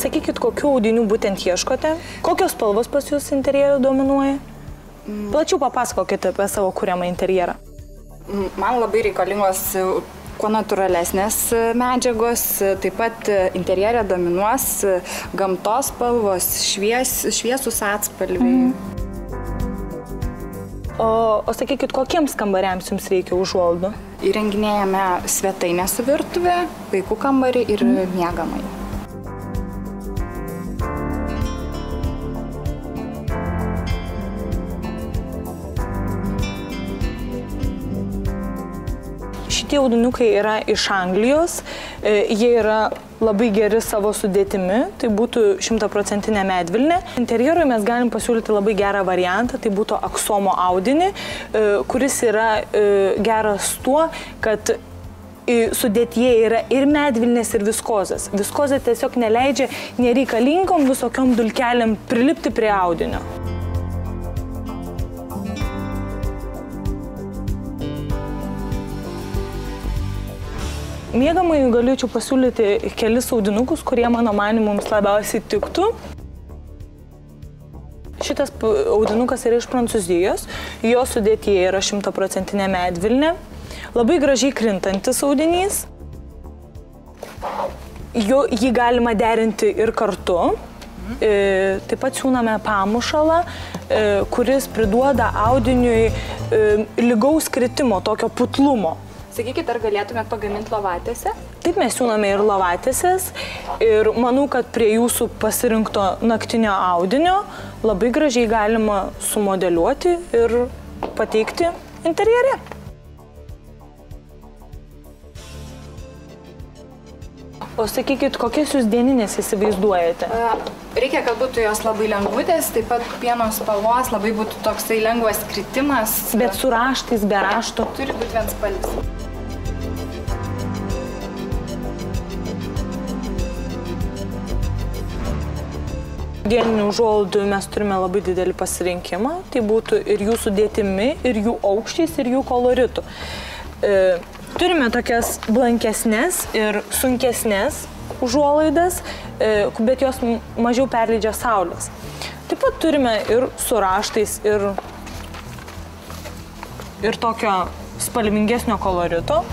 Sakykit, kokių audinių būtent ieškote? Kokios spalvos pas jūs interjerą dominuoja? Plačiau papasakokite apie savo kuriamą interjerą. Man labai reikalingos kuo natūralesnės medžiagos, taip pat interjerė dominuos gamtos spalvos, šviesūs atspalviai. O sakykit, kokiems kambariams jums reikia užuolaidų? Įrenginėjame svetainę su virtuvė, vaikų kambarį ir miegamąjį. Šitie audinukai yra iš Anglijos, jie yra labai geri savo sudėtimi, tai būtų 100% medvilnė. Interjerui mes galim pasiūlyti labai gerą variantą, tai būtų aksomo audinį, kuris yra geras tuo, kad sudėtyje yra ir medvilnės, ir viskozas. Viskozė tiesiog neleidžia nereikalingom visokiom dulkelėm prilipti prie audinio. Miegamąjį galėčiau pasiūlyti kelis audinukus, kurie mano manimu mums labiausiai tiktų. Šitas audinukas yra iš Prancūzijos, jo sudėtyje yra 100% medvilnė, labai gražiai krintantis audinys. Jį galima derinti ir kartu. Taip pat siūname pamušalą, kuris priduoda audiniui lygaus kritimo, tokio putlumo. Sakykit, ar galėtumėt pagaminti lovatėse? Taip, mes siūname ir lovatėses ir manau, kad prie jūsų pasirinkto naktinio audinio labai gražiai galima sumodeliuoti ir pateikti interjere. O sakykit, kokias jūs dieninės įsivaizduojate? Reikia, kad būtų jos labai lengvutės, taip pat pieno spalvos, labai būtų toksai lengvas kritimas. Bet su raštais, be rašto? Turi būti vienspalvis. Dieninių užuolaidų mes turime labai didelį pasirinkimą, tai būtų ir jų sudėtimi, ir jų aukščiais, ir jų koloritu. Turime tokias blankesnės ir sunkesnės užuolaidas, bet jos mažiau perleidžia saulės. Taip pat turime ir su raštais, ir tokio spalvingesnio kolorito.